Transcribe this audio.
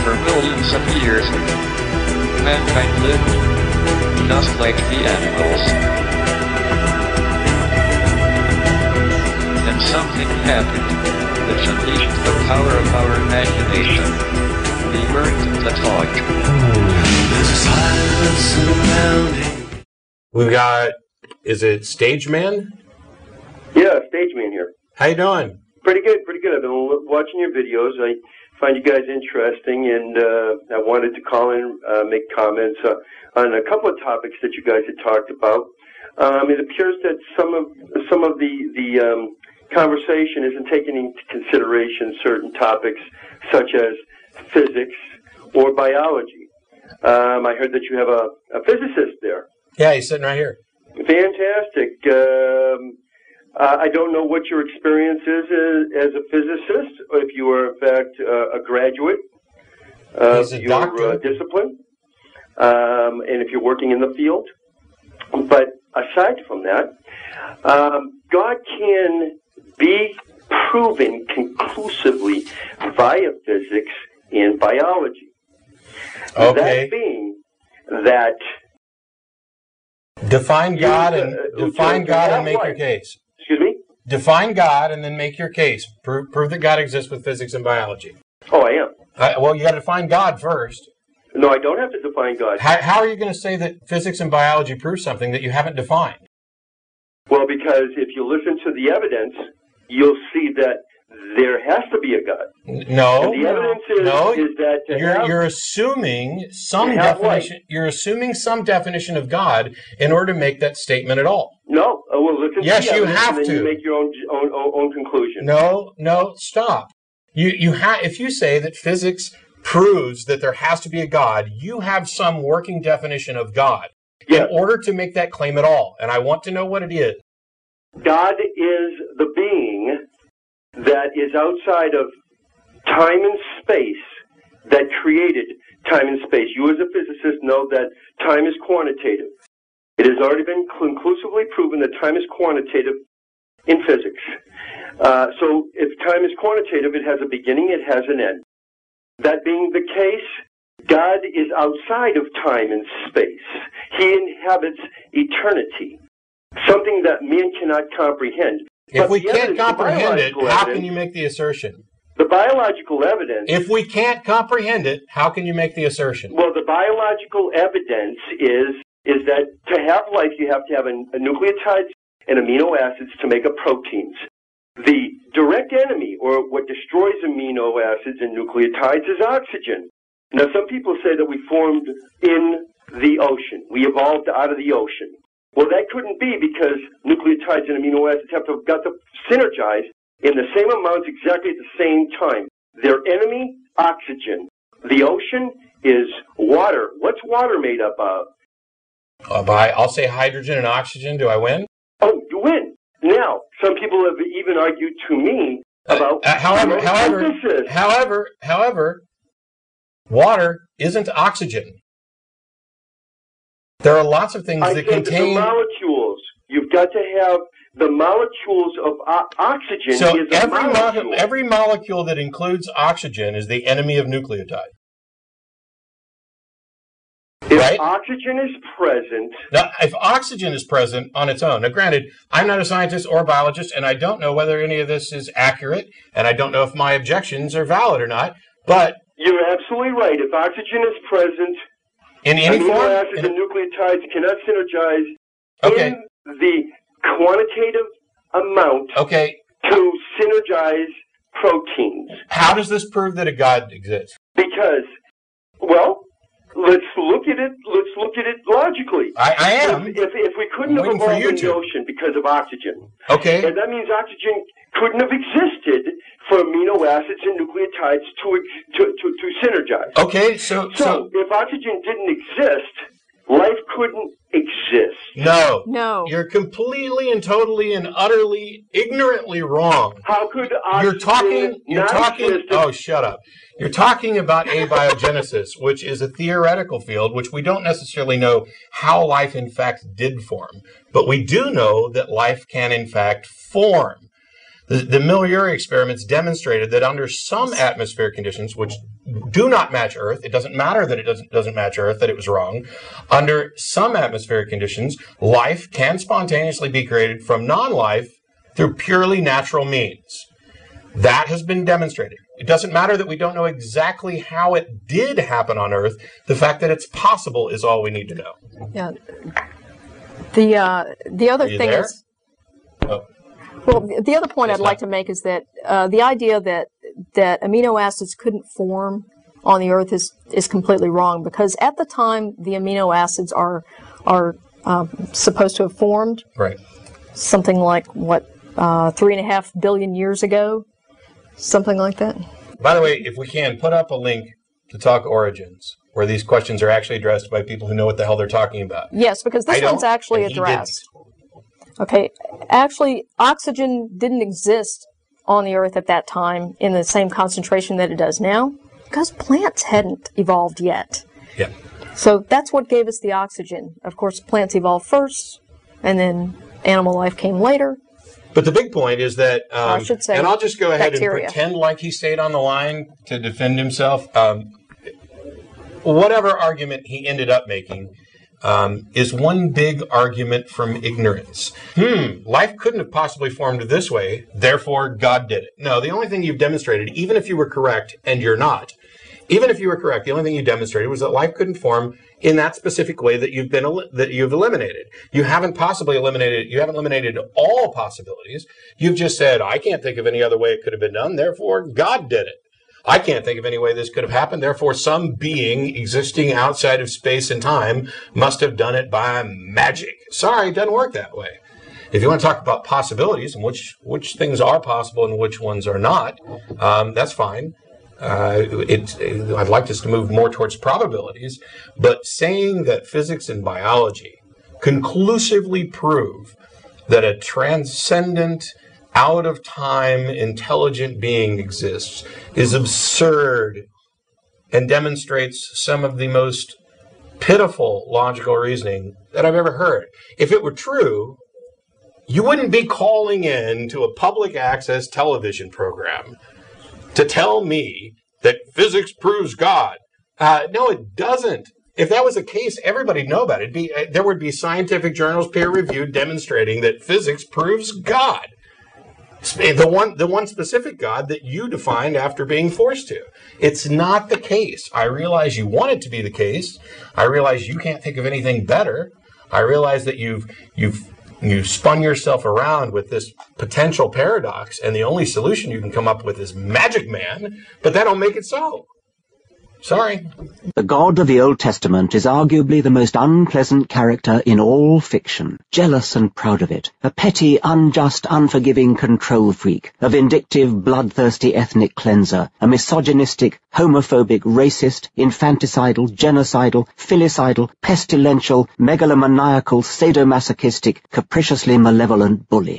For millions of years, mankind lived just like the animals. And something happened which unleashed the power of our imagination. We learned to talk. There's a silence surrounding. We've got, is it Stage Man? Yeah, Stage Man here. How you doing? Pretty good, pretty good. I've been watching your videos. I find you guys interesting, and I wanted to call in, make comments on a couple of topics that you guys had talked about. It appears that some of the conversation isn't taking into consideration certain topics such as physics or biology. I heard that you have a physicist there. Yeah, he's sitting right here. Fantastic. I don't know what your experience is as a physicist, or if you are, in fact, a graduate of your discipline, and if you're working in the field. But aside from that, God can be proven conclusively via physics and biology. Okay. That being that... Define God and make your case. Excuse me? Define God and then make your case. Prove that God exists with physics and biology. Oh, I am. Well, you got to define God first. No, I don't have to define God. How are you going to say that physics and biology prove something that you haven't defined? Well, because if you listen to the evidence, you'll see that there has to be a God. No, and the evidence is that you're assuming some definition. You're assuming some definition of God in order to make that statement at all. No, well, listen. Yes, to the you evidence, have and then to. You make your own conclusion. No, stop. If you say that physics proves that there has to be a God, you have some working definition of God in order to make that claim at all, and I want to know what it is. God is the being that is outside of time and space that created time and space. You as a physicist know that time is quantitative. It has already been conclusively proven that time is quantitative in physics. So if time is quantitative, it has a beginning, it has an end. That being the case, God is outside of time and space. He inhabits eternity, something that man cannot comprehend. If we can't comprehend it, how can you make the assertion? The biological evidence... If we can't comprehend it, how can you make the assertion? Well, the biological evidence is that to have life, you have to have a nucleotides and amino acids to make up proteins. The direct enemy, or what destroys amino acids and nucleotides, is oxygen. Now, some people say that we formed in the ocean. We evolved out of the ocean. Well, that couldn't be because nucleotides and amino acids have got to synergize in the same amounts exactly at the same time. Their enemy, oxygen. The ocean is water. What's water made up of? I'll say hydrogen and oxygen. Do I win? Oh, you win. Now, some people have even argued to me about However, water isn't oxygen. There are lots of things that contain... the molecules. You've got to have the molecules of oxygen. So is every molecule that includes oxygen is the enemy of nucleotide. If oxygen is present... Now, if oxygen is present on its own... Now, granted, I'm not a scientist or a biologist, and I don't know whether any of this is accurate, and I don't know if my objections are valid or not, but... You're absolutely right. If oxygen is present... In any form? Amino acids and nucleotides cannot synergize in the quantitative amount to synergize proteins. How does this prove that a God exists? Because, well, let's look at it logically. I am. If we couldn't have evolved in the ocean because of oxygen, and that means oxygen couldn't have existed for amino acids and nucleotides to synergize. Okay, so if oxygen didn't exist, life couldn't exist. No. You're completely and totally and utterly ignorantly wrong. How could oxygen You're talking. Oh, shut up. You're talking about abiogenesis, which is a theoretical field, which we don't necessarily know how life in fact did form. But we do know that life can in fact form. The Miller experiments demonstrated that under some atmospheric conditions, which do not match Earth, it doesn't matter that it doesn't match Earth, that it was wrong. Under some atmospheric conditions, life can spontaneously be created from non-life through purely natural means. That has been demonstrated. It doesn't matter that we don't know exactly how it did happen on Earth. The fact that it's possible is all we need to know. Yeah. The other thing is... Oh. Well, the other point I'd like to make is that the idea that amino acids couldn't form on the Earth is completely wrong, because at the time the amino acids are supposed to have formed, right, something like, what, 3.5 billion years ago? Something like that. By the way, if we can, put up a link to Talk Origins, where these questions are actually addressed by people who know what the hell they're talking about. Yes, because this one's actually addressed. Okay, actually, oxygen didn't exist on the Earth at that time in the same concentration that it does now, because plants hadn't evolved yet. Yeah. So that's what gave us the oxygen. Of course, plants evolved first, and then animal life came later. But the big point is that, I should say, and I'll just go ahead bacteria. and pretend like he stayed on the line to defend himself. Whatever argument he ended up making is one big argument from ignorance. Life couldn't have possibly formed this way, therefore God did it. No, the only thing you've demonstrated, even if you were correct, and you're not, even if you were correct, the only thing you demonstrated was that life couldn't form in that specific way that you've eliminated. You haven't eliminated all possibilities. You've just said, I can't think of any other way it could have been done, therefore God did it. I can't think of any way this could have happened, therefore some being existing outside of space and time must have done it by magic. Sorry, it doesn't work that way. If you want to talk about possibilities and which things are possible and which ones are not, that's fine. I'd like us to move more towards probabilities, but saying that physics and biology conclusively prove that a transcendent, out-of-time, intelligent being exists is absurd and demonstrates some of the most pitiful logical reasoning that I've ever heard. If it were true, you wouldn't be calling in to a public access television program to tell me that physics proves God. No, it doesn't. If that was the case, everybody'd know about it. There would be scientific journals, peer-reviewed, demonstrating that physics proves God. The one specific God that you defined after being forced to. It's not the case. I realize you want it to be the case. I realize you can't think of anything better. I realize that you've spun yourself around with this potential paradox, and the only solution you can come up with is Magic Man, but that don't make it so. Sorry. The God of the Old Testament is arguably the most unpleasant character in all fiction, jealous and proud of it, a petty, unjust, unforgiving control freak, a vindictive, bloodthirsty ethnic cleanser, a misogynistic, homophobic, racist, infanticidal, genocidal, filicidal, pestilential, megalomaniacal, sadomasochistic, capriciously malevolent bully.